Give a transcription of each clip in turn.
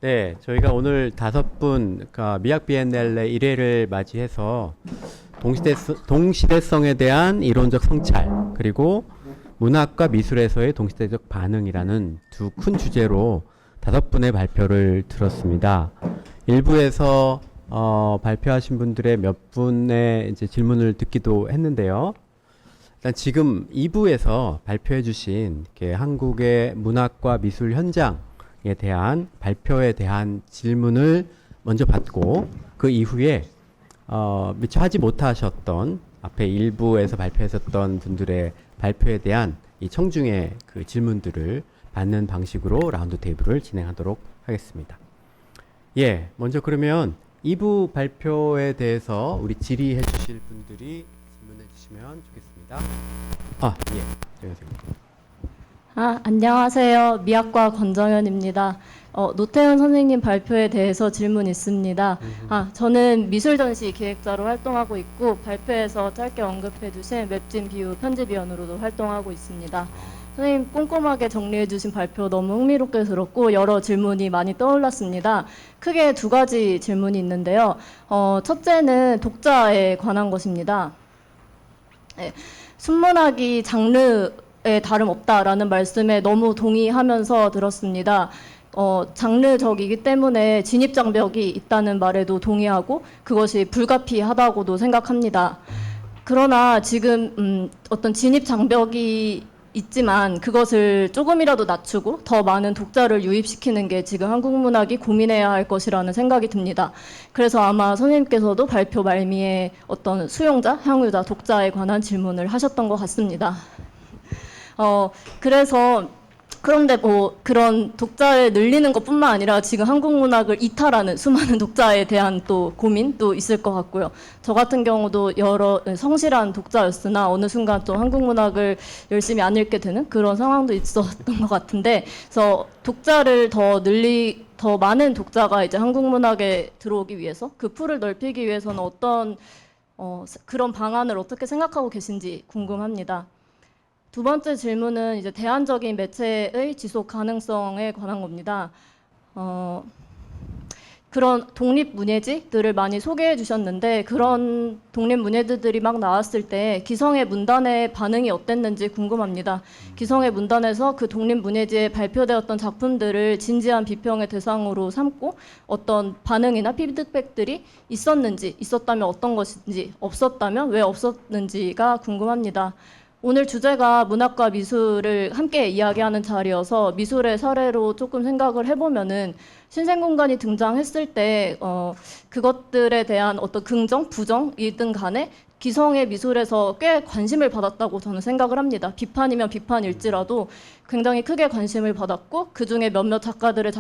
네, 저희가 오늘 5분 미학 비엔날레 1회를 맞이해서 동시대성에 대한 이론적 성찰, 그리고 문학과 미술에서의 동시대적 반응이라는 두 큰 주제로 5분의 발표를 들었습니다. 일부에서 발표하신 분들의 몇 분의 이제 질문을 듣기도 했는데요. 일단 지금 2부에서 발표해 주신 한국의 문학과 미술 현장에 대한 발표에 대한 질문을 먼저 받고, 그 이후에 미처 하지 못하셨던 앞에 일부에서 발표했었던 분들의 발표에 대한 이 청중의 그 질문들을 받는 방식으로 라운드 테이블을 진행하도록 하겠습니다. 예, 먼저 그러면 2부 발표에 대해서 우리 질의해 주실 분들이 질문해 주시면 좋겠습니다. 예, 정선생님. 안녕하세요. 미학과 권정현입니다. 노태현 선생님 발표에 대해서 질문 있습니다. 저는 미술전시 기획자로 활동하고 있고, 발표에서 짧게 언급해주신 웹진 비유 편집위원으로도 활동하고 있습니다. 선생님 꼼꼼하게 정리해주신 발표 너무 흥미롭게 들었고, 여러 질문이 많이 떠올랐습니다. 크게 2가지 질문이 있는데요. 첫째는 독자에 관한 것입니다. 네, 순문학이 장르에 다름없다라는 말씀에 너무 동의하면서 들었습니다. 장르적이기 때문에 진입장벽이 있다는 말에도 동의하고, 그것이 불가피하다고도 생각합니다. 그러나 지금 어떤 진입장벽이 있지만 그것을 조금이라도 낮추고 더 많은 독자를 유입시키는 게 지금 한국 문학이 고민해야 할 것이라는 생각이 듭니다. 그래서 아마 선생님께서도 발표 말미에 어떤 수용자, 향유자, 독자에 관한 질문을 하셨던 것 같습니다. 그런데 그런 독자를 늘리는 것뿐만 아니라 지금 한국 문학을 이탈하는 수많은 독자에 대한 또 고민도 있을 것 같고요. 저 같은 경우도 여러 성실한 독자였으나 어느 순간 또 한국 문학을 열심히 안 읽게 되는 그런 상황도 있었던 것 같은데, 그래서 독자를 더 많은 독자가 이제 한국 문학에 들어오기 위해서, 그 풀을 넓히기 위해서는 어떤 그런 방안을 어떻게 생각하고 계신지 궁금합니다. 2번째 질문은 이제 대안적인 매체의 지속 가능성에 관한 겁니다. 그런 독립문예지들을 많이 소개해 주셨는데, 그런 독립문예지들이 막 나왔을 때 기성의 문단의 반응이 어땠는지 궁금합니다. 기성의 문단에서 그 독립문예지에 발표되었던 작품들을 진지한 비평의 대상으로 삼고 어떤 반응이나 피드백들이 있었는지, 있었다면 어떤 것인지, 없었다면 왜 없었는지가 궁금합니다. 오늘 주제가 문학과 미술을 함께 이야기하는 자리여서 미술의 사례로 조금 생각을 해보면은, 신생공간이 등장했을 때 그것들에 대한 어떤 긍정, 부정이든 간에 기성의 미술에서 꽤 관심을 받았다고 저는 생각을 합니다. 비판이면 비판일지라도 굉장히 크게 관심을 받았고, 그중에 몇몇 작가들의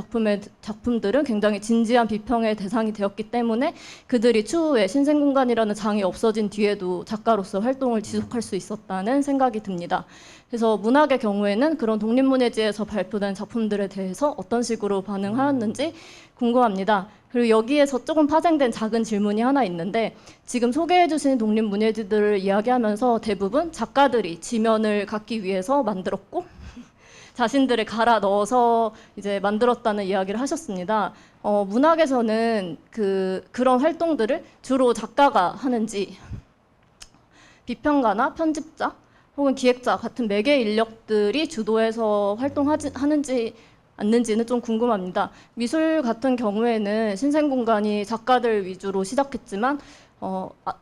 작품들은 굉장히 진지한 비평의 대상이 되었기 때문에 그들이 추후에 신생공간이라는 장이 없어진 뒤에도 작가로서 활동을 지속할 수 있었다는 생각이 듭니다. 그래서 문학의 경우에는 그런 독립문예지에서 발표된 작품들에 대해서 어떤 식으로 반응하였는지 궁금합니다. 그리고 여기에서 조금 파생된 작은 질문이 하나 있는데, 지금 소개해 주신 독립문예지들을 이야기하면서 대부분 작가들이 지면을 갖기 위해서 만들었고 자신들을 갈아 넣어서 이제 만들었다는 이야기를 하셨습니다. 문학에서는 그런 활동들을 주로 작가가 하는지, 비평가나 편집자 혹은 기획자 같은 매개 인력들이 주도해서 활동하는지 않는지는 좀 궁금합니다. 미술 같은 경우에는 신생공간이 작가들 위주로 시작했지만,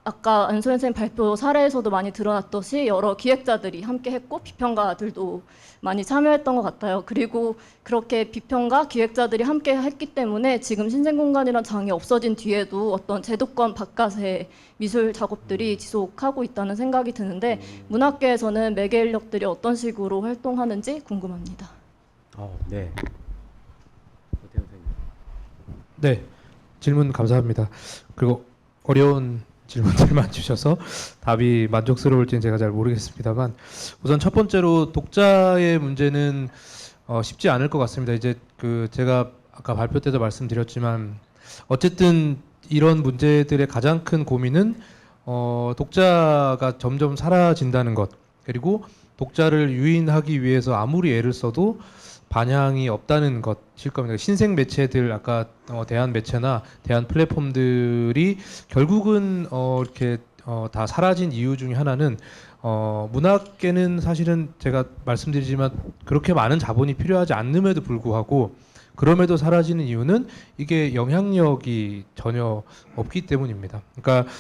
아까 안소연 선생님 발표 사례에서도 많이 드러났듯이 여러 기획자들이 함께 했고 비평가들도 많이 참여했던 것 같아요. 그리고 그렇게 비평가, 기획자들이 함께 했기 때문에 지금 신생공간이란 장이 없어진 뒤에도 어떤 제도권 바깥의 미술 작업들이 지속하고 있다는 생각이 드는데, 문학계에서는 매개 인력들이 어떤 식으로 활동하는지 궁금합니다. 네. 네, 질문 감사합니다. 그리고 어려운 질문들만 주셔서 답이 만족스러울지는 제가 잘 모르겠습니다만, 우선 첫 번째로 독자의 문제는 쉽지 않을 것 같습니다. 이제 제가 아까 발표 때도 말씀드렸지만, 어쨌든 이런 문제들의 가장 큰 고민은 독자가 점점 사라진다는 것, 그리고 독자를 유인하기 위해서 아무리 애를 써도 반향이 없다는 것일 겁니다. 신생 매체들 아까 대한 매체나 대한 플랫폼들이 결국은 이렇게 다 사라진 이유 중에 하나는 문학계는 사실은 제가 말씀드리지만 그렇게 많은 자본이 필요하지 않음에도 불구하고 그럼에도 사라지는 이유는 이게 영향력이 전혀 없기 때문입니다. 그러니까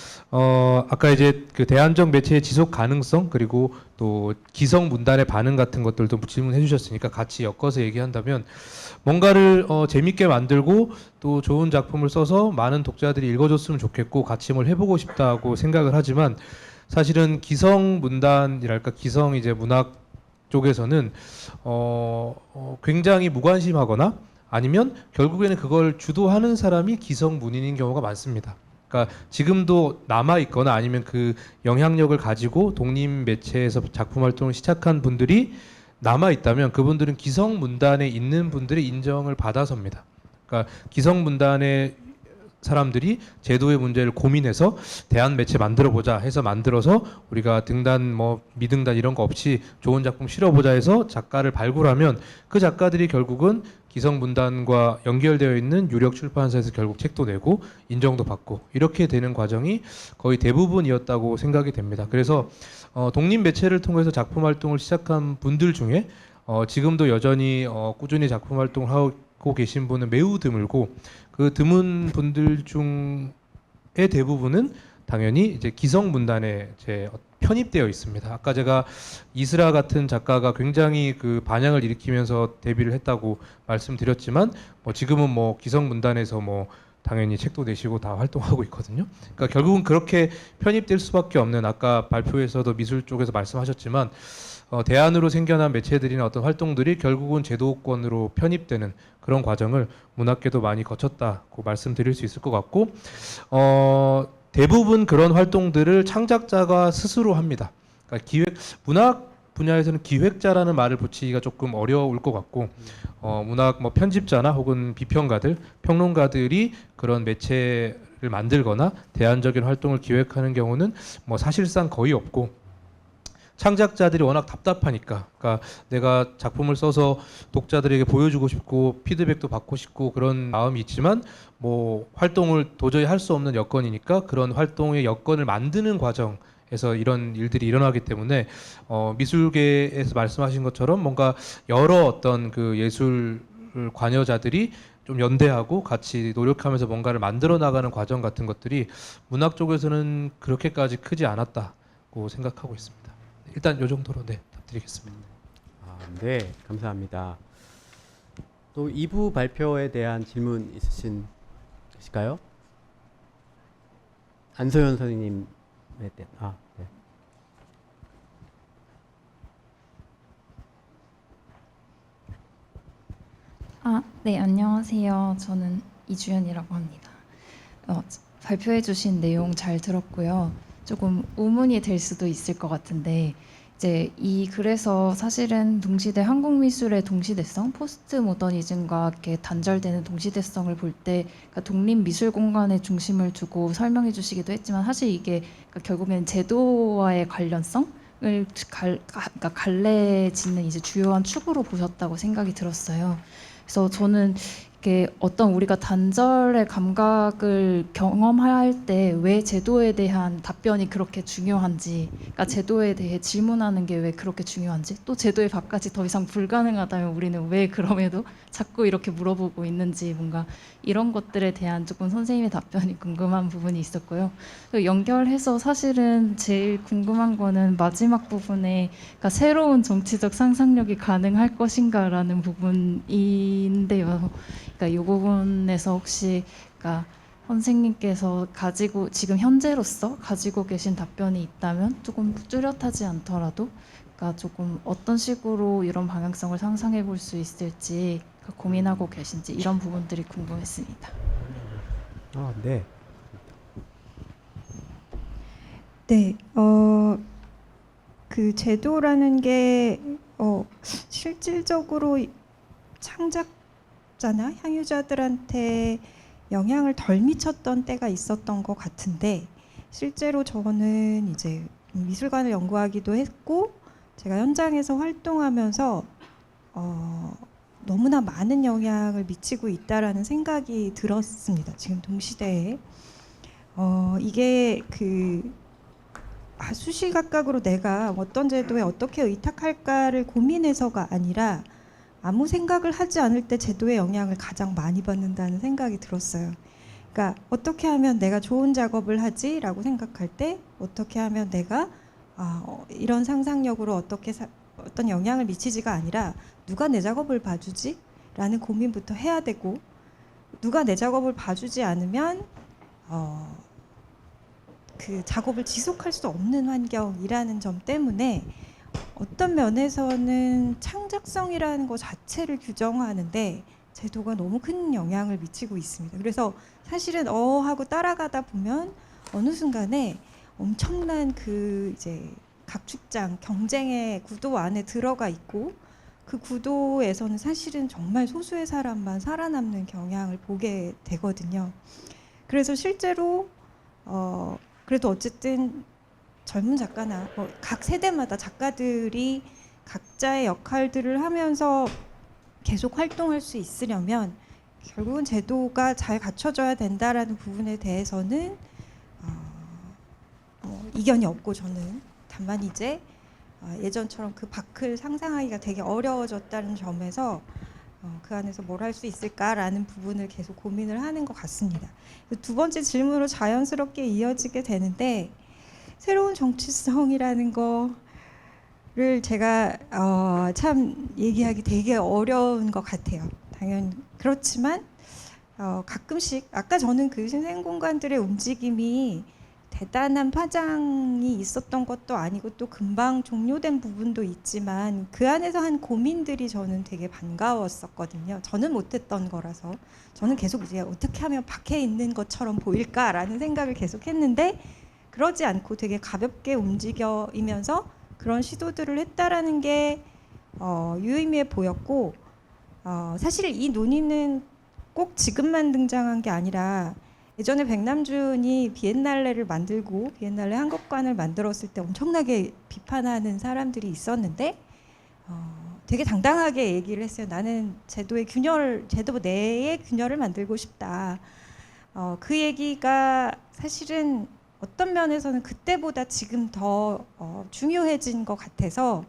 아까 이제 그 대안적 매체의 지속 가능성 그리고 또 기성 문단의 반응 같은 것들도 질문해 주셨으니까 같이 엮어서 얘기한다면 뭔가를 재밌게 만들고 또 좋은 작품을 써서 많은 독자들이 읽어줬으면 좋겠고 같이 뭘 해보고 싶다고 생각을 하지만 사실은 기성 문단이랄까 기성 이제 문학 쪽에서는 굉장히 무관심하거나 아니면 결국에는 그걸 주도하는 사람이 기성 문인인 경우가 많습니다. 그러니까 지금도 남아 있거나 아니면 그 영향력을 가지고 독립 매체에서 작품 활동을 시작한 분들이 남아 있다면 그분들은 기성 문단에 있는 분들의 인정을 받아서입니다. 그러니까 기성 문단의 사람들이 제도의 문제를 고민해서 대안 매체 만들어 보자 해서 만들어서 우리가 등단 뭐 미등단 이런 거 없이 좋은 작품 실어 보자 해서 작가를 발굴하면 그 작가들이 결국은 기성 문단과 연결되어 있는 유력 출판사에서 결국 책도 내고 인정도 받고 이렇게 되는 과정이 거의 대부분이었다고 생각이 됩니다. 그래서 독립 매체를 통해서 작품 활동을 시작한 분들 중에 지금도 여전히 꾸준히 작품 활동을 하고 계신 분은 매우 드물고 그 드문 분들 중에 대부분은 당연히 이제 기성 문단에 편입되어 있습니다. 아까 제가 이스라 같은 작가가 굉장히 그 반향을 일으키면서 데뷔를 했다고 말씀드렸지만 지금은 뭐 기성 문단에서 뭐 당연히 책도 내시고 다 활동하고 있거든요. 그러니까 결국은 그렇게 편입될 수밖에 없는 아까 발표에서도 미술 쪽에서 말씀하셨지만 대안으로 생겨난 매체들이나 어떤 활동들이 결국은 제도권으로 편입되는 그런 과정을 문학계도 많이 거쳤다고 말씀드릴 수 있을 것 같고 대부분 그런 활동들을 창작자가 스스로 합니다. 그러니까 문학 분야에서는 기획자라는 말을 붙이기가 조금 어려울 것 같고 문학 뭐 편집자나 혹은 비평가들, 평론가들이 그런 매체를 만들거나 대안적인 활동을 기획하는 경우는 뭐 사실상 거의 없고 창작자들이 워낙 답답하니까 그러니까 내가 작품을 써서 독자들에게 보여주고 싶고 피드백도 받고 싶고 그런 마음이 있지만 뭐 활동을 도저히 할 수 없는 여건이니까 그런 활동의 여건을 만드는 과정에서 이런 일들이 일어나기 때문에 미술계에서 말씀하신 것처럼 뭔가 여러 어떤 그 예술 관여자들이 좀 연대하고 같이 노력하면서 뭔가를 만들어 나가는 과정 같은 것들이 문학 쪽에서는 그렇게까지 크지 않았다고 생각하고 있습니다. 일단 이 정도로 답드리겠습니다. 네, 감사합니다. 또 2부 발표에 대한 질문 있으실까요? 안소연 선생님에 대한 네. 네, 안녕하세요. 저는 이주연이라고 합니다. 발표해 주신 내용 잘 들었고요. 조금 의문이 될 수도 있을 것 같은데 이제 그래서 사실은 동시대 한국 미술의 동시대성, 포스트 모더니즘과 이렇게 단절되는 동시대성을 볼 때 그러니까 독립 미술 공간에 중심을 두고 설명해 주시기도 했지만 사실 이게 그러니까 결국엔 제도와의 관련성을 그러니까 갈래짓는 이제 주요한 축으로 보셨다고 생각이 들었어요. 그래서 저는 이게 어떤 우리가 단절의 감각을 경험할 때 왜 제도에 대한 답변이 그렇게 중요한지, 그러니까 제도에 대해 질문하는 게 왜 그렇게 중요한지, 또 제도의 밖까지 더 이상 불가능하다면 우리는 왜 그럼에도 자꾸 이렇게 물어보고 있는지 뭔가 이런 것들에 대한 조금 선생님의 답변이 궁금한 부분이 있었고요. 연결해서 사실은 제일 궁금한 거는 마지막 부분에 그러니까 새로운 정치적 상상력이 가능할 것인가라는 부분인데요. 그러니까 이 부분에서 혹시 그러니까 선생님께서 지금 현재로서 가지고 계신 답변이 있다면 조금 뚜렷하지 않더라도 그러니까 조금 어떤 식으로 이런 방향성을 상상해 볼 수 있을지 고민하고 계신지 이런 부분들이 궁금했습니다. 네. 네, 그 제도라는 게 실질적으로 창작자나 향유자들한테 영향을 덜 미쳤던 때가 있었던 것 같은데 실제로 저는 이제 미술관을 연구하기도 했고 제가 현장에서 활동하면서 너무나 많은 영향을 미치고 있다라는 생각이 들었습니다. 지금 동시대에 이게 수시각각으로 내가 어떤 제도에 어떻게 의탁할까를 고민해서가 아니라 아무 생각을 하지 않을 때 제도의 영향을 가장 많이 받는다는 생각이 들었어요. 그러니까 어떻게 하면 내가 좋은 작업을 하지라고 생각할 때 어떻게 하면 내가 이런 상상력으로 어떤 영향을 미치지가 아니라 누가 내 작업을 봐주지? 라는 고민부터 해야 되고 누가 내 작업을 봐주지 않으면 그 작업을 지속할 수 없는 환경이라는 점 때문에 어떤 면에서는 창작성이라는 것 자체를 규정하는데 제도가 너무 큰 영향을 미치고 있습니다. 그래서 사실은 하고 따라가다 보면 어느 순간에 엄청난 이제 각축장 경쟁의 구도 안에 들어가 있고 그 구도에서는 사실은 정말 소수의 사람만 살아남는 경향을 보게 되거든요. 그래서 실제로 그래도 어쨌든 젊은 작가나 각 세대마다 작가들이 각자의 역할들을 하면서 계속 활동할 수 있으려면 결국은 제도가 잘 갖춰져야 된다라는 부분에 대해서는 이견이 없고 저는 다만 이제 예전처럼 그 밖을 상상하기가 되게 어려워졌다는 점에서 그 안에서 뭘 할 수 있을까라는 부분을 계속 고민을 하는 것 같습니다. 두 번째 질문으로 자연스럽게 이어지게 되는데 새로운 정치성이라는 거를 제가 참 얘기하기 되게 어려운 것 같아요. 당연히 그렇지만 가끔씩 아까 저는 그 신생공간들의 움직임이 대단한 파장이 있었던 것도 아니고 또 금방 종료된 부분도 있지만 그 안에서 한 고민들이 저는 되게 반가웠었거든요. 저는 못했던 거라서 저는 계속 이제 어떻게 하면 밖에 있는 것처럼 보일까라는 생각을 계속 했는데 그러지 않고 되게 가볍게 움직이면서 그런 시도들을 했다라는 게 유의미해 보였고 사실 이 논의는 꼭 지금만 등장한 게 아니라 예전에 백남준이 비엔날레를 만들고 비엔날레 한국관을 만들었을 때 엄청나게 비판하는 사람들이 있었는데 되게 당당하게 얘기를 했어요. 나는 제도 내의 균열을 만들고 싶다. 그 얘기가 사실은 어떤 면에서는 그때보다 지금 더 중요해진 것 같아서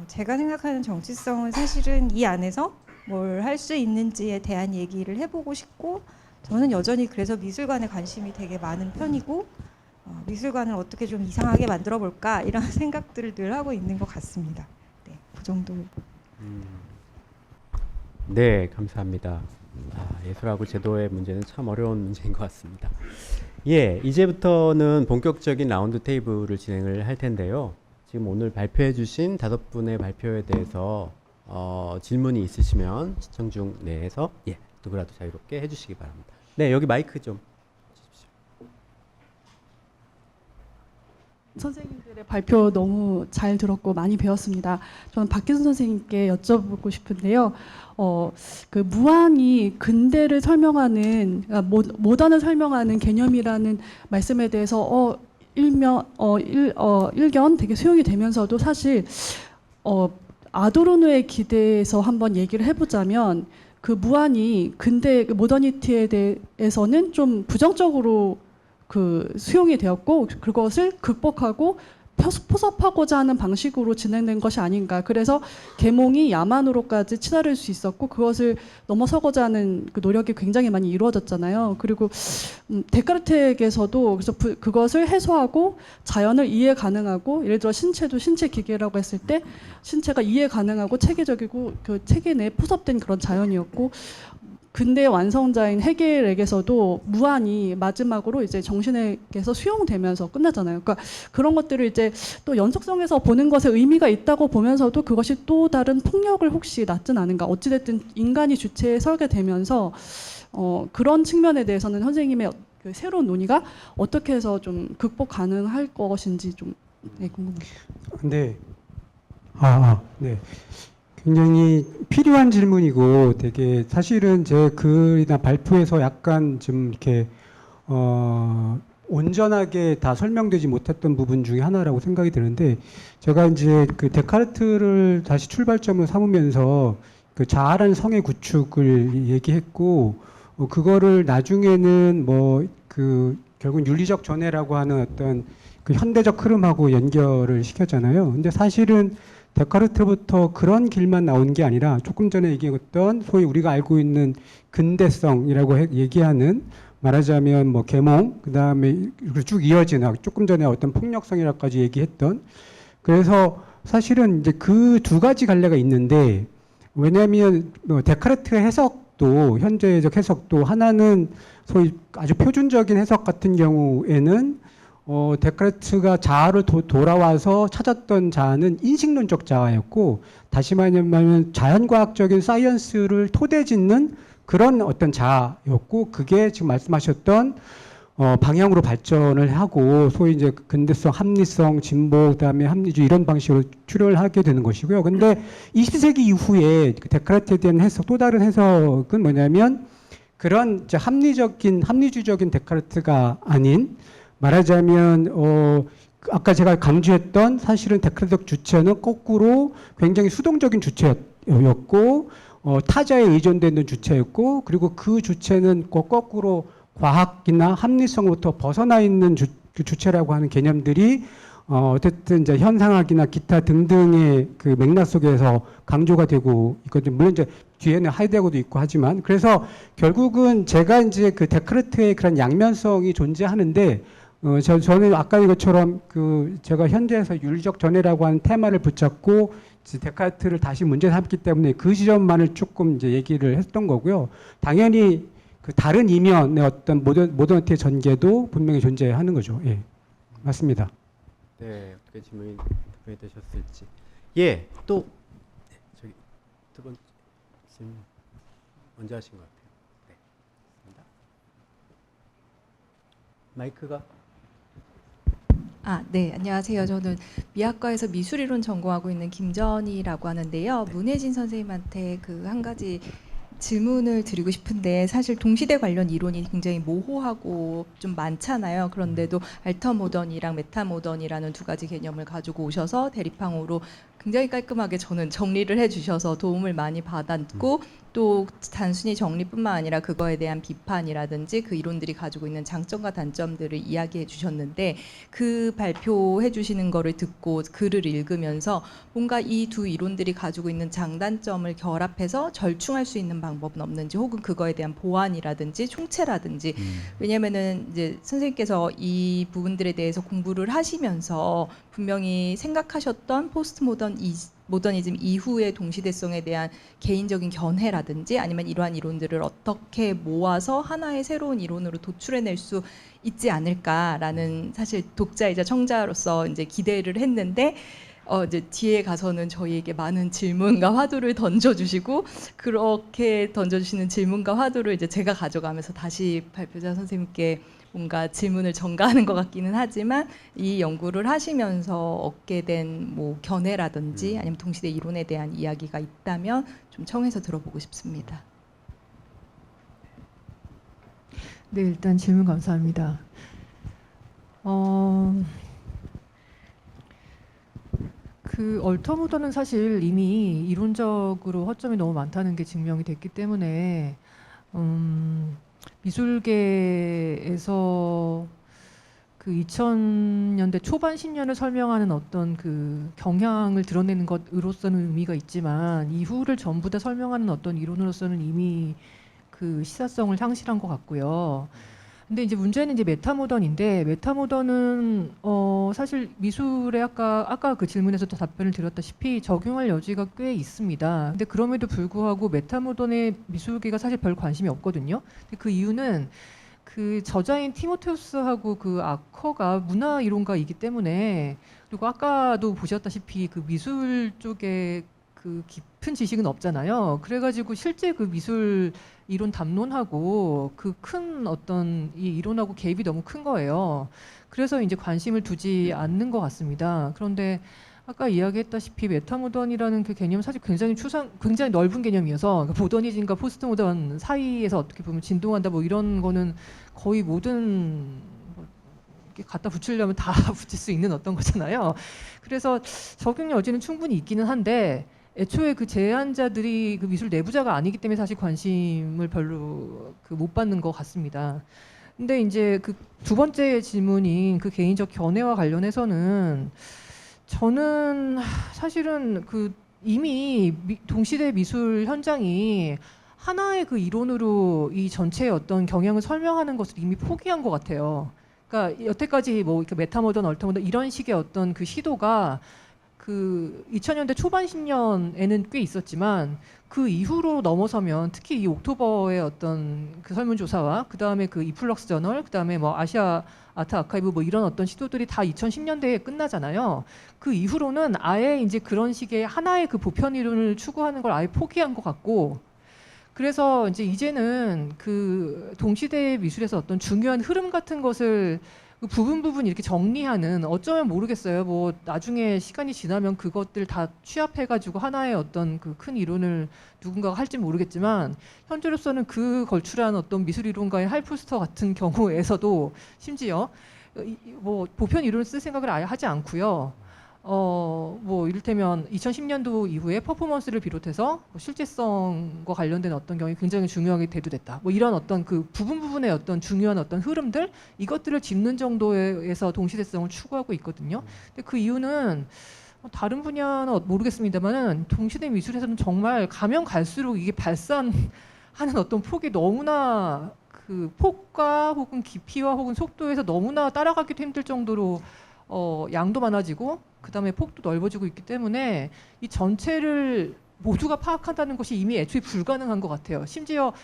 제가 생각하는 정치성은 사실은 이 안에서 뭘 할 수 있는지에 대한 얘기를 해보고 싶고 저는 여전히 그래서 미술관에 관심이 되게 많은 편이고 미술관을 어떻게 좀 이상하게 만들어 볼까 이런 생각들을 늘 하고 있는 것 같습니다. 네, 그 정도. 네, 감사합니다. 예술하고 제도의 문제는 참 어려운 문제인 것 같습니다. 예, 이제부터는 본격적인 라운드 테이블을 진행을 할 텐데요. 지금 오늘 발표해 주신 5분의 발표에 대해서 질문이 있으시면 시청 중 내에서 누구라도 자유롭게 해주시기 바랍니다. 네, 여기 마이크 좀 주십시오. 선생님들의 발표 너무 잘 들었고 많이 배웠습니다. 저는 박기순 선생님께 여쭤보고 싶은데요. 그 무한이 근대를 설명하는 모던을 설명하는 개념이라는 말씀에 대해서 일견 되게 수용이 되면서도 사실 아도르노의 기대에서 한번 얘기를 해보자면 그 무한이 근대 모더니티에 대해서는 좀 부정적으로 수용이 되었고 그것을 극복하고 포섭하고자 하는 방식으로 진행된 것이 아닌가. 그래서 계몽이 야만으로까지 치달을 수 있었고 그것을 넘어서고자 하는 그 노력이 굉장히 많이 이루어졌잖아요. 그리고 데카르트에게서도 그래서 그것을 해소하고 자연을 이해 가능하고 예를 들어 신체도 신체 기계라고 했을 때 신체가 이해 가능하고 체계적이고 그 체계 내에 포섭된 그런 자연이었고 근대의 완성자인 헤겔에게서도 무한이 마지막으로 이제 정신에게서 수용되면서 끝나잖아요. 그러니까 그런 것들을 이제 또 연속성에서 보는 것에 의미가 있다고 보면서도 그것이 또 다른 폭력을 혹시 낳진 않은가. 어찌됐든 인간이 주체에 서게 되면서 그런 측면에 대해서는 선생님의 그 새로운 논의가 어떻게 해서 좀 극복 가능할 것인지 좀 궁금합니다. 네. 네. 굉장히 필요한 질문이고 되게 사실은 제 글이나 발표에서 약간 좀 이렇게 온전하게 다 설명되지 못했던 부분 중에 하나라고 생각이 드는데 제가 이제 그 데카르트를 다시 출발점으로 삼으면서 그 자아라는 성의 구축을 얘기했고 그거를 나중에는 뭐 그 결국 윤리적 전해라고 하는 어떤 그 현대적 흐름하고 연결을 시켰잖아요. 근데 사실은 데카르트부터 그런 길만 나온 게 아니라 조금 전에 얘기했던 소위 우리가 알고 있는 근대성이라고 얘기하는 말하자면 뭐 계몽 그다음에 쭉 이어지는 조금 전에 어떤 폭력성이라고까지 얘기했던 그래서 사실은 이제 그 두 가지 갈래가 있는데 왜냐하면 뭐 데카르트의 해석도 현재적 해석도 하나는 소위 아주 표준적인 해석 같은 경우에는 데카르트가 자아를 돌아와서 찾았던 자아는 인식론적 자아였고 다시 말하면 자연과학적인 사이언스를 토대짓는 그런 어떤 자아였고 그게 지금 말씀하셨던 방향으로 발전을 하고 소위 이제 근대성, 합리성, 진보, 그다음에 합리주의 이런 방식으로 추려를 하게 되는 것이고요. 근데 20세기 이후에 데카르트에 대한 해석, 또 다른 해석은 뭐냐면 그런 이제 합리주의적인 데카르트가 아닌 말하자면 아까 제가 강조했던 사실은 데카르트적 주체는 거꾸로 굉장히 수동적인 주체였고 타자에 의존되는 주체였고 그리고 그 주체는 거꾸로 과학이나 합리성부터 벗어나 있는 주체라고 하는 개념들이 어쨌든 이제 현상학이나 기타 등등의 그 맥락 속에서 강조가 되고 있거든요. 물론 이제 뒤에는 하이데거도 있고 하지만 그래서 결국은 제가 이제 그 데카르트의 그런 양면성이 존재하는데 저는 아까 이것처럼 그 제가 현재에서 윤리적 전해라고 하는 테마를 붙잡고 데카르트를 다시 문제 삼기 때문에 그 지점만을 조금 이제 얘기를 했던 거고요. 당연히 그 다른 이면의 어떤 모더니티의 전개도 분명히 존재하는 거죠. 예, 맞습니다. 네, 어떻게 질문이 되셨을지. 예, 또 네, 저기 두 번째 질문 먼저 하신 것 같아요. 네, 맞습니다. 마이크가. 네, 안녕하세요. 저는 미학과에서 미술이론 전공하고 있는 김전희라고 하는데요. 문혜진 선생님한테 그 한 가지 질문을 드리고 싶은데 사실 동시대 관련 이론이 굉장히 모호하고 좀 많잖아요. 그런데도 알터모던이랑 메타모던이라는 두 가지 개념을 가지고 오셔서 대립항으로 굉장히 깔끔하게 저는 정리를 해주셔서 도움을 많이 받았고 또 단순히 정리뿐만 아니라 그거에 대한 비판이라든지 그 이론들이 가지고 있는 장점과 단점들을 이야기해 주셨는데 그 발표해 주시는 거를 듣고 글을 읽으면서 뭔가 이 두 이론들이 가지고 있는 장단점을 결합해서 절충할 수 있는 방법은 없는지 혹은 그거에 대한 보완이라든지 총체라든지 왜냐면은 이제 선생님께서 이 부분들에 대해서 공부를 하시면서 분명히 생각하셨던 포스트 모더니즘 이후의 동시대성에 대한 개인적인 견해라든지 아니면 이러한 이론들을 어떻게 모아서 하나의 새로운 이론으로 도출해낼 수 있지 않을까라는 사실 독자이자 청자로서 이제 기대를 했는데 이제 뒤에 가서는 저희에게 많은 질문과 화두를 던져주시고 그렇게 던져주시는 질문과 화두를 이제 제가 가져가면서 다시 발표자 선생님께 뭔가 질문을 전가하는 것 같기는 하지만 이 연구를 하시면서 얻게 된 뭐 견해라든지 아니면 동시대 이론에 대한 이야기가 있다면 좀 청해서 들어보고 싶습니다. 네, 일단 질문 감사합니다. 그 얼터모던은 사실 이미 이론적으로 허점이 너무 많다는 게 증명이 됐기 때문에 미술계에서 그 2000년대 초반 10년을 설명하는 어떤 그 경향을 드러내는 것으로서는 의미가 있지만 이후를 전부 다 설명하는 어떤 이론으로서는 이미 그 시사성을 상실한 것 같고요. 근데 이제 문제는 이제 메타모던인데 메타모던은 사실 미술에 아까 그 질문에서도 답변을 드렸다시피 적용할 여지가 꽤 있습니다. 근데 그럼에도 불구하고 메타모던의 미술계가 사실 별 관심이 없거든요. 근데 그 이유는 그 저자인 티모테우스하고 그 아커가 문화 이론가이기 때문에 그리고 아까도 보셨다시피 그 미술 쪽에 그 깊은 지식은 없잖아요. 그래가지고 실제 그 미술 이론 담론하고 그 큰 어떤 이 이론하고 갭이 너무 큰 거예요. 그래서 이제 관심을 두지 않는 것 같습니다. 그런데 아까 이야기했다시피 메타모던이라는 그 개념은 사실 굉장히 넓은 개념이어서 그러니까 모더니즘과 포스트 모던 사이에서 어떻게 보면 진동한다 뭐 이런 거는 거의 모든 이렇게 갖다 붙이려면 다 붙일 수 있는 어떤 거잖아요. 그래서 적용 여지는 충분히 있기는 한데 애초에 그 제안자들이 그 미술 내부자가 아니기 때문에 사실 관심을 별로 그 못 받는 것 같습니다. 근데 이제 그 두 번째 질문인 그 개인적 견해와 관련해서는 저는 사실은 그 이미 동시대 미술 현장이 하나의 그 이론으로 이 전체의 어떤 경향을 설명하는 것을 이미 포기한 것 같아요. 그러니까 여태까지 뭐 이렇게 메타모던, 얼터모던 이런 식의 어떤 그 시도가 그 2000년대 초반 10년에는 꽤 있었지만 그 이후로 넘어서면 특히 이 옥토버의 어떤 그 설문조사와 그 다음에 그 이플럭스 저널, 그 다음에 뭐 아시아 아트 아카이브 뭐 이런 어떤 시도들이 다 2010년대에 끝나잖아요. 그 이후로는 아예 이제 그런 식의 하나의 그 보편 이론을 추구하는 걸 아예 포기한 것 같고, 그래서 이제는 그 동시대 미술에서 어떤 중요한 흐름 같은 것을 그 부분 이렇게 정리하는, 어쩌면 모르겠어요. 뭐 나중에 시간이 지나면 그것들 다 취합해가지고 하나의 어떤 그 큰 이론을 누군가가 할지 모르겠지만, 현재로서는 그 걸출한 어떤 미술 이론가의 할포스터 같은 경우에서도 심지어 뭐 보편 이론을 쓸 생각을 아예 하지 않고요. 뭐 이를테면 2010년도 이후에 퍼포먼스를 비롯해서 뭐 실제성과 관련된 어떤 경우에 굉장히 중요하게 대두됐다. 뭐 이런 어떤 그 부분의 어떤 중요한 어떤 흐름들, 이것들을 짚는 정도에서 동시대성을 추구하고 있거든요. 근데 그 이유는 다른 분야는 모르겠습니다만은 동시대 미술에서는 정말 가면 갈수록 이게 발산하는 어떤 폭이 너무나 그 폭과 혹은 깊이와 혹은 속도에서 너무나 따라가기도 힘들 정도로 양도 많아지고 그다음에 폭도 넓어지고 있기 때문에 이 전체를 모두가 파악한다는 것이 이미 애초에 불가능한 것 같아요. 심지어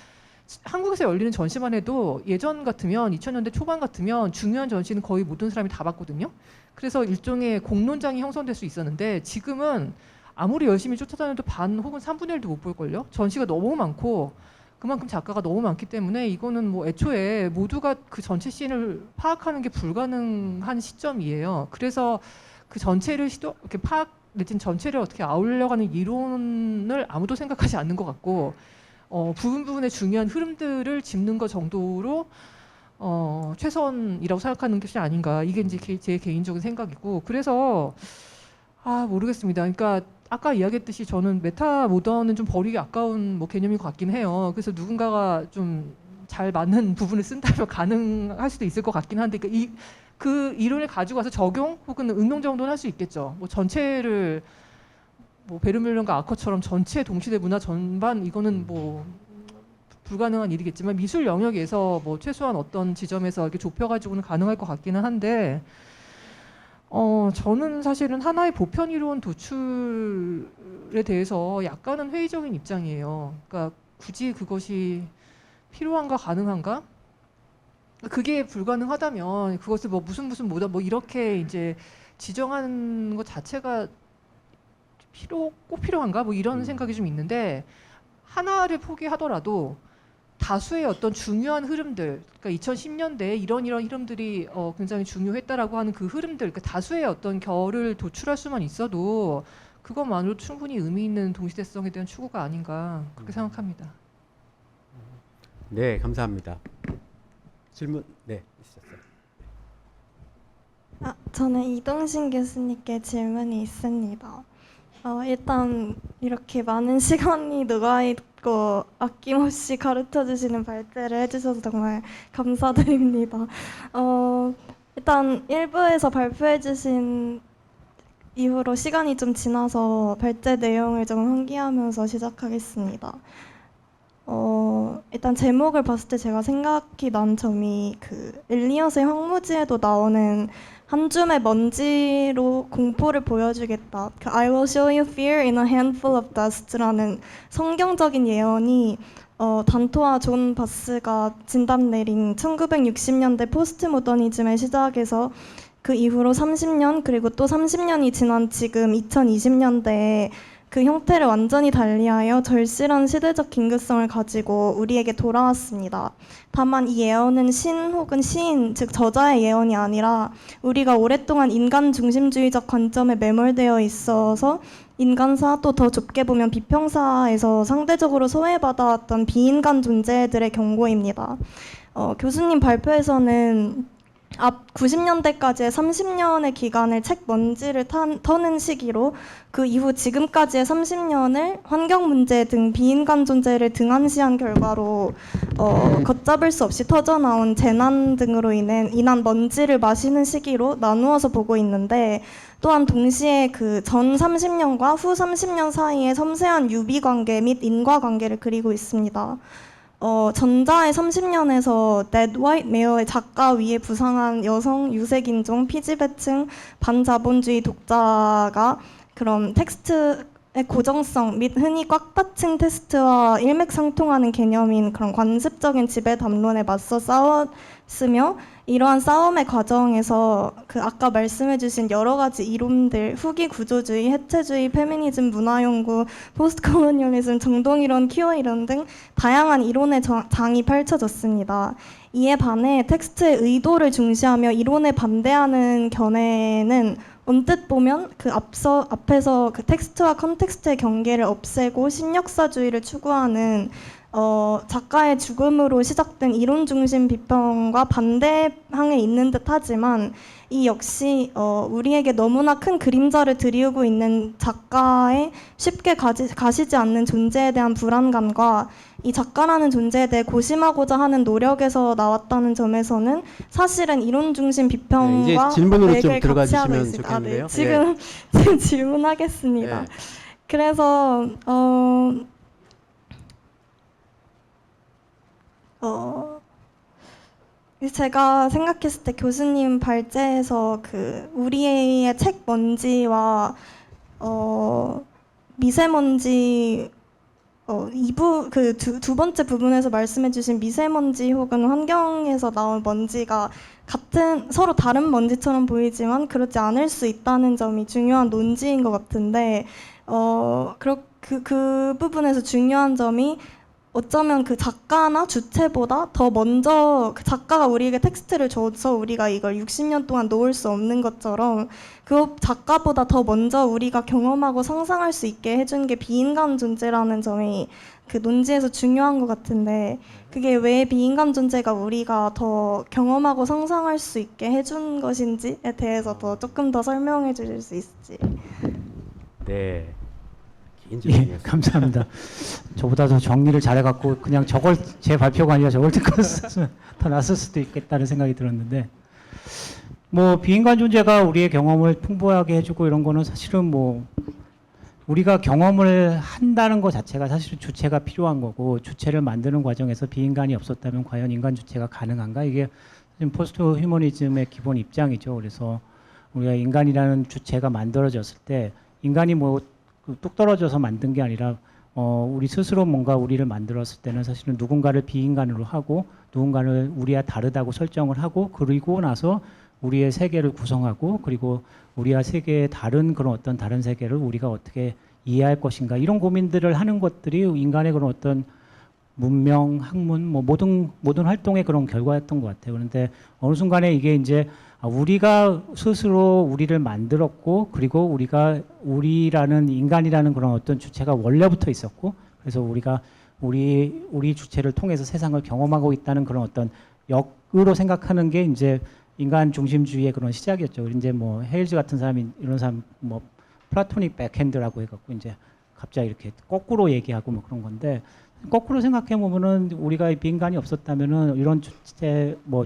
한국에서 열리는 전시만 해도 예전 같으면 2000년대 초반 같으면 중요한 전시는 거의 모든 사람이 다 봤거든요. 그래서 일종의 공론장이 형성될 수 있었는데 지금은 아무리 열심히 쫓아다녀도 반 혹은 3분의 1도 못 볼걸요. 전시가 너무 많고 그만큼 작가가 너무 많기 때문에 이거는 뭐 애초에 모두가 그 전체 씬을 파악하는 게 불가능한 시점이에요. 그래서 그 전체를 이렇게 파악 내지는 전체를 어떻게 아우려가는 이론을 아무도 생각하지 않는 것 같고, 부분의 중요한 흐름들을 짚는 것 정도로 최선이라고 생각하는 것이 아닌가. 이게 이제 제 개인적인 생각이고, 그래서 모르겠습니다. 그러니까 아까 이야기했듯이 저는 메타 모던은 좀 버리기 아까운 뭐 개념인 것 같긴 해요. 그래서 누군가가 좀 잘 맞는 부분을 쓴다면 가능할 수도 있을 것 같긴 한데, 그 이론을 가지고 와서 적용 혹은 응용 정도는 할 수 있겠죠. 뭐 전체를 뭐 베르밀런과 아커처럼 전체 동시대 문화 전반 이거는 뭐 불가능한 일이겠지만 미술 영역에서 뭐 최소한 어떤 지점에서 이렇게 좁혀가지고는 가능할 것 같기는 한데, 저는 사실은 하나의 보편 이론 도출에 대해서 약간은 회의적인 입장이에요. 그러니까 굳이 그것이 필요한가 가능한가? 그게 불가능하다면 그것을 뭐 무슨 뭐다 뭐 이렇게 이제 지정하는 것 자체가 꼭 필요한가? 뭐 이런 생각이 좀 있는데, 하나를 포기하더라도 다수의 어떤 중요한 흐름들, 그러니까 2010년대에 이런 흐름들이 굉장히 중요했다라고 하는 그 흐름들, 그러니까 다수의 어떤 결을 도출할 수만 있어도 그것만으로 충분히 의미 있는 동시대성에 대한 추구가 아닌가 그렇게 생각합니다. 네, 감사합니다. 질문 네 있었어요. 저는 이동신 교수님께 질문이 있습니다. 일단 이렇게 많은 시간이 녹아있고 아낌없이 가르쳐주시는 발제를 해주셔서 정말 감사드립니다. 일단 1부에서 발표해주신 이후로 시간이 좀 지나서 발제 내용을 좀 환기하면서 시작하겠습니다. 일단 제목을 봤을 때 제가 생각이 난 점이 그 엘리엇의 황무지에도 나오는 한 줌의 먼지로 공포를 보여주겠다. 그 I will show you fear in a handful of dust라는 성경적인 예언이 단토와 존 바스가 진단 내린 1960년대 포스트 모더니즘의 시작에서 그 이후로 30년 그리고 또 30년이 지난 지금 2020년대에 그 형태를 완전히 달리하여 절실한 시대적 긴급성을 가지고 우리에게 돌아왔습니다. 다만 이 예언은 신 혹은 시인, 즉 저자의 예언이 아니라 우리가 오랫동안 인간 중심주의적 관점에 매몰되어 있어서 인간사, 또 더 좁게 보면 비평사에서 상대적으로 소외받아왔던 비인간 존재들의 경고입니다. 교수님 발표에서는 앞 90년대까지의 30년의 기간을 책 먼지를 터는 시기로 그 이후 지금까지의 30년을 환경 문제 등 비인간 존재를 등한시한 결과로 걷잡을 수 없이 터져나온 재난 등으로 인한 먼지를 마시는 시기로 나누어서 보고 있는데, 또한 동시에 그 전 30년과 후 30년 사이의 섬세한 유비 관계 및 인과 관계를 그리고 있습니다. 전자의 30년에서 Dead White Male의 작가 위에 부상한 여성 유색인종 피지배층 반자본주의 독자가 그런 텍스트의 고정성 및 흔히 꽉 닫힌 테스트와 일맥상통하는 개념인 그런 관습적인 지배 담론에 맞서 싸웠으며, 이러한 싸움의 과정에서 그 아까 말씀해주신 여러 가지 이론들, 후기 구조주의, 해체주의, 페미니즘, 문화연구, 포스트콜로니얼리즘, 정동이론, 퀴어이론 등 다양한 이론의 장이 펼쳐졌습니다. 이에 반해 텍스트의 의도를 중시하며 이론에 반대하는 견해는 언뜻 보면 그 앞에서 그 텍스트와 컨텍스트의 경계를 없애고 신역사주의를 추구하는 작가의 죽음으로 시작된 이론 중심 비평과 반대항에 있는 듯하지만, 이 역시 우리에게 너무나 큰 그림자를 드리우고 있는 작가의 쉽게 가시지 않는 존재에 대한 불안감과 이 작가라는 존재에 대해 고심하고자 하는 노력에서 나왔다는 점에서는 사실은 이론 중심 비평과 이제 질문으로 좀 맥을 들어가 같이 하고 주시면 있습니다. 좋겠는데요. 지금 질문하겠습니다. 예. 그래서 제가 생각했을 때 교수님 발제에서 그 우리의 책 먼지와 미세먼지 두 번째 부분에서 말씀해주신 미세먼지 혹은 환경에서 나온 먼지가 같은 서로 다른 먼지처럼 보이지만 그렇지 않을 수 있다는 점이 중요한 논지인 것 같은데, 그 부분에서 중요한 점이 어쩌면 그 작가나 주체보다 더 먼저 그 작가가 우리에게 텍스트를 줘서 우리가 이걸 60년 동안 놓을 수 없는 것처럼 그 작가보다 더 먼저 우리가 경험하고 상상할 수 있게 해준 게 비인간 존재라는 점이 그 논지에서 중요한 것 같은데, 그게 왜 비인간 존재가 우리가 더 경험하고 상상할 수 있게 해준 것인지에 대해서 조금 더 설명해 주실 수 있을지. 네. 긴 예, 질문이었습니다. 감사합니다. 저보다 더 정리를 잘해갖고 그냥 저걸 제 발표가 아니라 저걸 듣고 더 낫을 수도 있겠다는 생각이 들었는데, 뭐 비인간 존재가 우리의 경험을 풍부하게 해주고 이런 거는 사실은 뭐 우리가 경험을 한다는 것 자체가 사실은 주체가 필요한 거고, 주체를 만드는 과정에서 비인간이 없었다면 과연 인간 주체가 가능한가? 이게 지금 포스트 휴머니즘의 기본 입장이죠. 그래서 우리가 인간이라는 주체가 만들어졌을 때 인간이 뭐 뚝 떨어져서 만든 게 아니라 우리 스스로 뭔가 우리를 만들었을 때는 사실은 누군가를 비인간으로 하고 누군가를 우리와 다르다고 설정을 하고, 그리고 나서 우리의 세계를 구성하고, 그리고 우리와 세계의 다른 그런 어떤 다른 세계를 우리가 어떻게 이해할 것인가, 이런 고민들을 하는 것들이 인간의 그런 어떤 문명, 학문, 뭐 모든 활동의 그런 결과였던 것 같아요. 그런데 어느 순간에 이게 이제 우리가 스스로 우리를 만들었고, 그리고 우리라는 인간이라는 그런 어떤 주체가 원래부터 있었고, 그래서 우리가 우리 주체를 통해서 세상을 경험하고 있다는 그런 어떤 역으로 생각하는 게 이제 인간 중심주의의 그런 시작이었죠. 이제 뭐 헤일즈 같은 사람이 이런 사람 뭐 플라토닉 백핸드라고 해갖고 이제 갑자기 이렇게 거꾸로 얘기하고 뭐 그런 건데, 거꾸로 생각해 보면은 우리가 비인간이 없었다면은 이런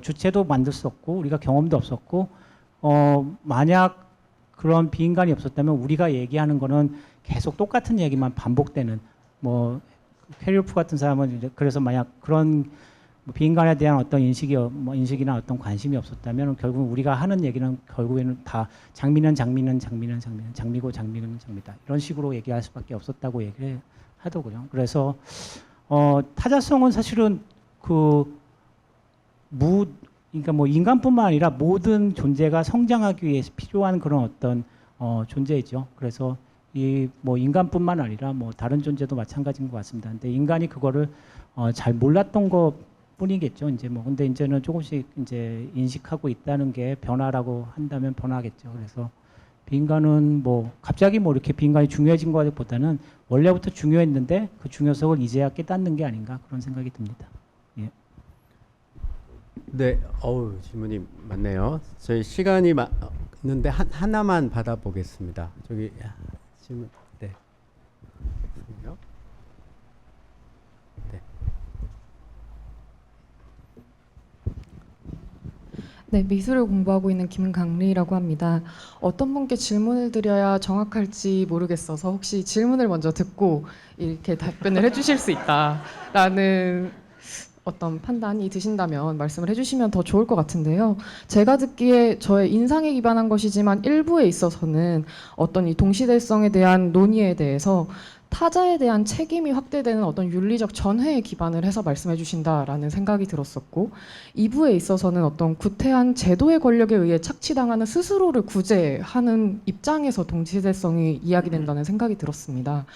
주체도 만들 수 없고 우리가 경험도 없었고, 만약 그런 비인간이 없었다면 우리가 얘기하는 거는 계속 똑같은 얘기만 반복되는, 뭐 캐리오프 같은 사람은 이제 그래서 만약 그런 비인간에 대한 어떤 인식이나 어떤 관심이 없었다면 결국 우리가 하는 얘기는 결국에는 다 장미는 장미고 장미는 장미다, 이런 식으로 얘기할 수밖에 없었다고 얘기를 하더군요. 그래서 타자성은 사실은 그러니까 뭐 인간뿐만 아니라 모든 존재가 성장하기 위해서 필요한 그런 어떤 존재이죠. 그래서 이 뭐 인간뿐만 아니라 뭐 다른 존재도 마찬가지인 것 같습니다. 근데 인간이 그거를 잘 몰랐던 것 뿐이겠죠. 이제 뭐 근데 이제는 조금씩 이제 인식하고 있다는 게 변화라고 한다면 변화겠죠. 그래서 비인간은 뭐 갑자기 뭐 이렇게 비인간이 중요해진 것보다는 원래부터 중요했는데 그 중요성을 이제야 깨닫는 게 아닌가, 그런 생각이 듭니다. 예. 네, 질문이 많네요. 저희 시간이 있는데 하나만 받아보겠습니다. 저기 질문, 네. 네. 네, 미술을 공부하고 있는 김강리라고 합니다. 어떤 분께 질문을 드려야 정확할지 모르겠어서 혹시 질문을 먼저 듣고 이렇게 답변을 해주실 수 있다라는 어떤 판단이 드신다면 말씀을 해주시면 더 좋을 것 같은데요. 제가 듣기에 저의 인상에 기반한 것이지만 일부에 있어서는 어떤 이 동시대성에 대한 논의에 대해서 타자에 대한 책임이 확대되는 어떤 윤리적 전회에 기반을 해서 말씀해 주신다라는 생각이 들었었고, 2부에 있어서는 어떤 구태한 제도의 권력에 의해 착취당하는 스스로를 구제하는 입장에서 동시대성이 이야기된다는 생각이 들었습니다.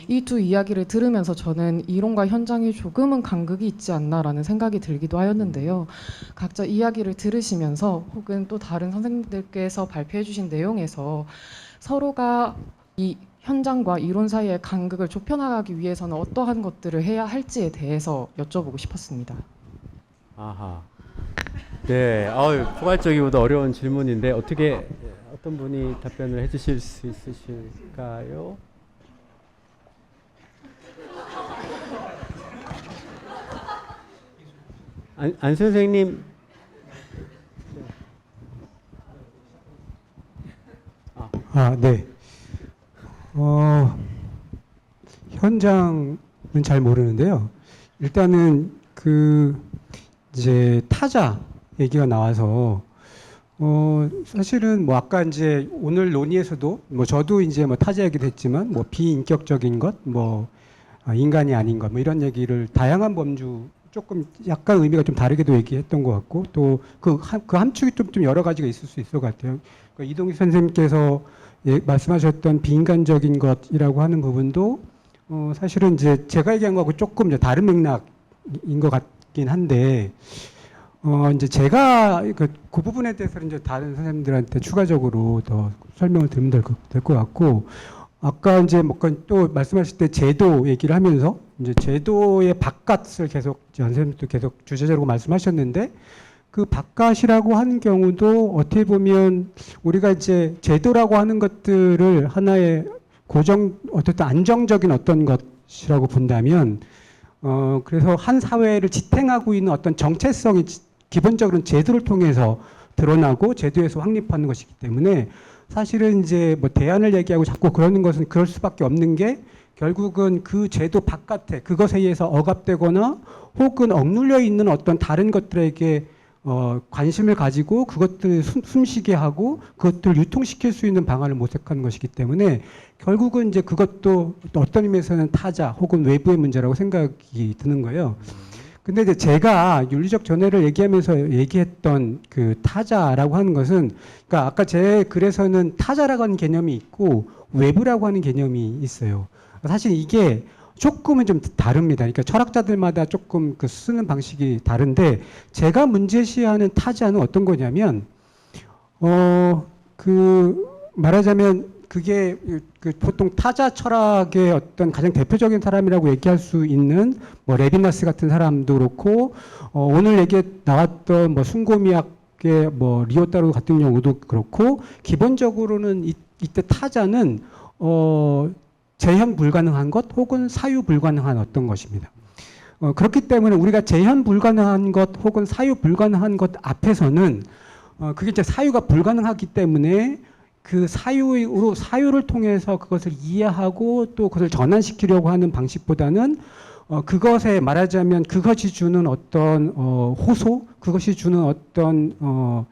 이 두 이야기를 들으면서 저는 이론과 현장에 조금은 간극이 있지 않나라는 생각이 들기도 하였는데요. 각자 이야기를 들으시면서 혹은 또 다른 선생님들께서 발표해 주신 내용에서 서로가 이 현장과 이론 사이의 간극을 좁혀나가기 위해서는 어떠한 것들을 해야 할지에 대해서 여쭤보고 싶었습니다. 아하. 네, 포괄적이고도 어려운 질문인데 어떤 분이 답변을 해주실 수 있으실까요? 안 선생님. 네. 현장은 잘 모르는데요. 일단은 이제 타자 얘기가 나와서 사실은 아까 이제 오늘 논의에서도 저도 이제 타자 얘기도 했지만 비인격적인 것, 인간이 아닌 것, 이런 얘기를 다양한 범주 조금 약간 의미가 좀 다르게도 얘기했던 것 같고, 또 그 함축이 좀 여러 가지가 있을 수 있을 것 같아요. 그러니까 이동희 선생님께서 말씀하셨던 비인간적인 것이라고 하는 부분도 사실은 이제 제가 얘기한 거하고 조금 이제 다른 맥락인 것 같긴 한데, 이제 제가 그 부분에 대해서 이제 다른 선생님들한테 추가적으로 더 설명을 드리면 될 것 같고, 아까 이제 또 말씀하실 때 제도 얘기를 하면서 이제 제도의 바깥을 계속 선생님도 계속 주제적으로 말씀하셨는데, 그 바깥이라고 하는 경우도 어떻게 보면 우리가 이제 제도라고 하는 것들을 하나의 어쨌든 안정적인 어떤 것이라고 본다면, 그래서 한 사회를 지탱하고 있는 어떤 정체성이 기본적으로는 제도를 통해서 드러나고 제도에서 확립하는 것이기 때문에, 사실은 이제 대안을 얘기하고 자꾸 그러는 것은 그럴 수밖에 없는 게, 결국은 그 제도 바깥에 그것에 의해서 억압되거나 혹은 억눌려 있는 어떤 다른 것들에게 관심을 가지고 그것들을 숨쉬게 하고 그것들을 유통시킬 수 있는 방안을 모색하는 것이기 때문에, 결국은 이제 그것도 어떤 의미에서는 타자 혹은 외부의 문제라고 생각이 드는 거예요. 근데 이제 제가 윤리적 전해를 얘기하면서 얘기했던 그 타자라고 하는 것은, 그러니까 아까 제 글에서는 타자라고 하는 개념이 있고 외부라고 하는 개념이 있어요. 사실 이게 조금은 좀 다릅니다. 그러니까 철학자들마다 조금 쓰는 방식이 다른데, 제가 문제시하는 타자는 어떤 거냐면, 말하자면 그게 보통 타자 철학의 어떤 가장 대표적인 사람이라고 얘기할 수 있는 레비나스 같은 사람도 그렇고, 오늘 얘기에 나왔던 순고미학의 리오타르 같은 경우도 그렇고, 기본적으로는 이때 타자는 재현 불가능한 것 혹은 사유 불가능한 어떤 것입니다. 그렇기 때문에 우리가 재현 불가능한 것 혹은 사유 불가능한 것 앞에서는 그게 이제 사유가 불가능하기 때문에 그 사유를 통해서 그것을 이해하고 또 그것을 전환시키려고 하는 방식보다는 그것에 말하자면 그것이 주는 어떤 호소, 그것이 주는 어떤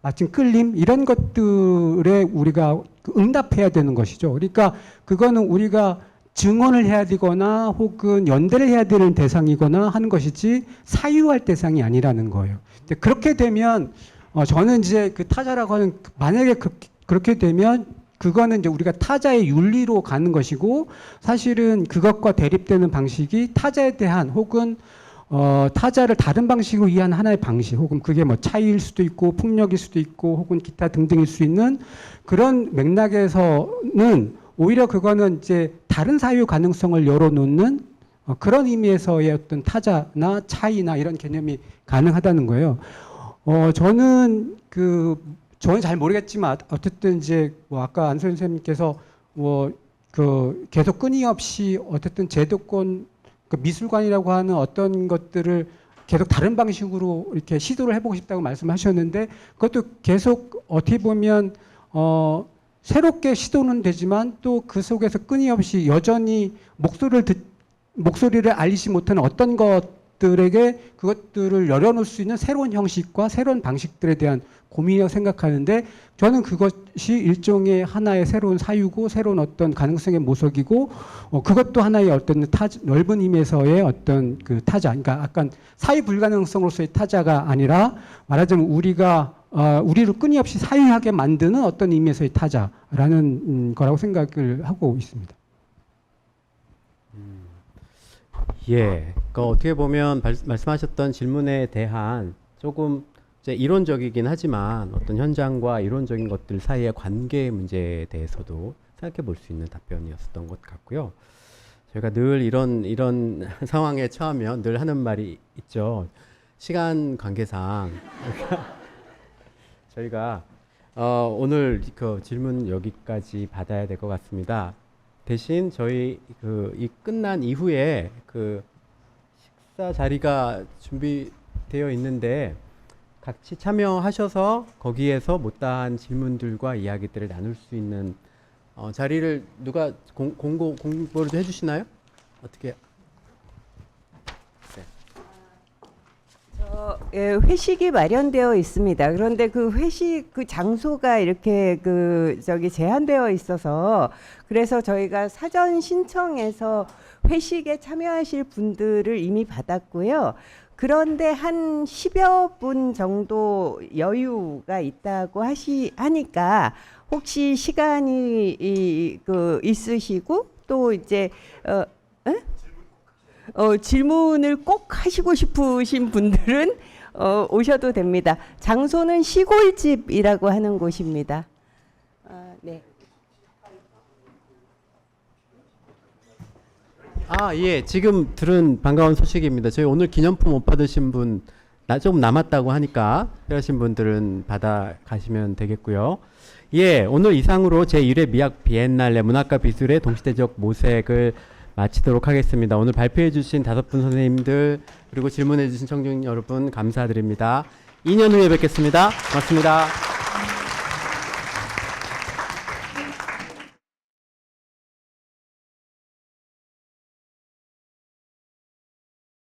마침 끌림, 이런 것들에 우리가 응답해야 되는 것이죠. 그러니까 그거는 우리가 증언을 해야 되거나 혹은 연대를 해야 되는 대상이거나 하는 것이지 사유할 대상이 아니라는 거예요. 그렇게 되면 저는 이제 그 타자라고 하는, 만약에 그렇게 되면 그거는 이제 우리가 타자의 윤리로 가는 것이고, 사실은 그것과 대립되는 방식이 타자에 대한 혹은 타자를 다른 방식으로 이해하는 하나의 방식, 혹은 그게 차이일 수도 있고 폭력일 수도 있고 혹은 기타 등등일 수 있는 그런 맥락에서는 오히려 그거는 이제 다른 사유 가능성을 열어놓는 그런 의미에서의 어떤 타자나 차이나 이런 개념이 가능하다는 거예요. 저는 잘 모르겠지만 어쨌든 이제 뭐 아까 안소연 선생님께서 계속 끊임없이 어쨌든 제도권 미술관이라고 하는 어떤 것들을 계속 다른 방식으로 이렇게 시도를 해보고 싶다고 말씀하셨는데 그것도 계속 어떻게 보면 새롭게 시도는 되지만 또 그 속에서 끊임없이 여전히 목소리를 알리지 못하는 어떤 것들에게 그것들을 열어놓을 수 있는 새로운 형식과 새로운 방식들에 대한 고민이라고 생각하는데 저는 그것이 일종의 하나의 새로운 사유고 새로운 어떤 가능성의 모석이고 그것도 하나의 어떤 넓은 의미에서의 어떤 그 타자, 그러니까 약간 사유 불가능성으로서의 타자가 아니라 말하자면 우리를 끊임없이 사유하게 만드는 어떤 의미에서의 타자라는 거라고 생각을 하고 있습니다. 예, 어떻게 보면 말씀하셨던 질문에 대한 조금 이제 이론적이긴 하지만 어떤 현장과 이론적인 것들 사이의 관계 문제에 대해서도 생각해 볼 수 있는 답변이었던 것 같고요. 저희가 늘 이런 상황에 처하면 늘 하는 말이 있죠. 시간 관계상 저희가 오늘 그 질문 여기까지 받아야 될 것 같습니다. 대신 저희 이 끝난 이후에 식사 자리가 준비되어 있는데 같이 참여하셔서 거기에서 못다한 질문들과 이야기들을 나눌 수 있는 자리를 누가 공보를 좀 해주시나요? 어떻게? 회식이 마련되어 있습니다. 그런데 그 회식 장소가 이렇게 제한되어 있어서 그래서 저희가 사전 신청해서 회식에 참여하실 분들을 이미 받았고요. 그런데 한 10여 분 정도 여유가 있다고 하니까 혹시 시간이 있으시고 또 이제 질문을 꼭 하시고 싶으신 분들은 오셔도 됩니다. 장소는 시골집이라고 하는 곳입니다. 네. 예, 지금 들은 반가운 소식입니다. 저희 오늘 기념품 못 받으신 분 좀 남았다고 하니까 필요하신 분들은 받아 가시면 되겠고요. 예, 오늘 이상으로 제1회 미학 비엔날레 문학과 미술의 동시대적 모색을 마치도록 하겠습니다. 오늘 발표해 주신 5분 선생님들 그리고 질문해 주신 청중 여러분 감사드립니다. 2년 후에 뵙겠습니다. 고맙습니다.